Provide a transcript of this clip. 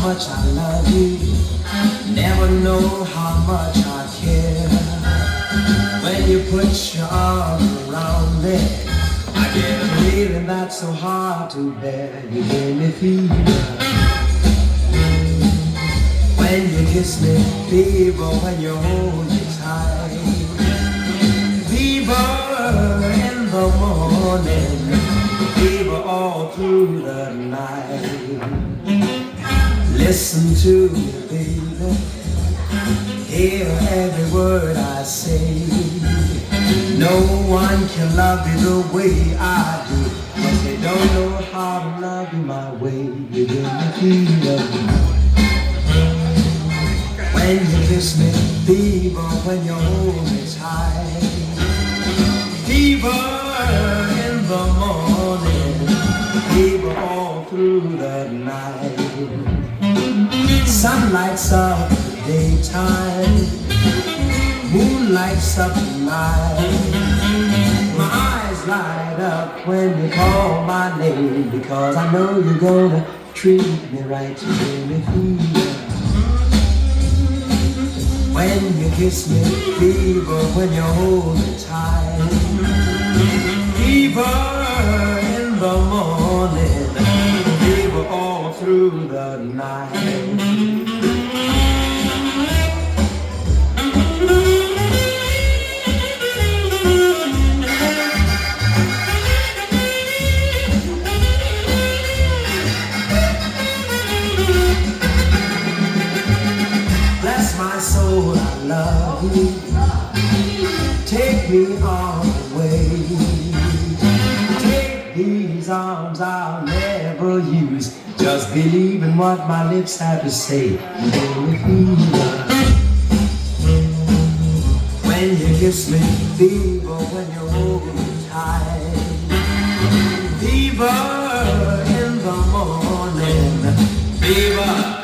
Much I love you, never know how much I care. When you put your arms around me, I get a feeling that's so hard to bear. You give me fever when you kiss me, fever when you hold me tight, fever in the morning, fever all through the night. Listen to me, baby, hear every word I say. No one can love you the way I do, but they don't know how to love you my way. You give me fever when you kiss me, fever when you hold me tight, fever in the morning, fever all through the night. Sun lights up the daytime, moon lights up the night. My eyes light up when you call my name, because I know you're gonna treat me right. You give me fever when you kiss me, fever when you hold me tight, fever in the morning, fever all through the night. Bless my soul, I love you. Take me all the way. Take these arms I'll never use. Just believe in what my lips have to say. You give me fever when you kiss me, fever when you hold me tight, fever in the morning, fever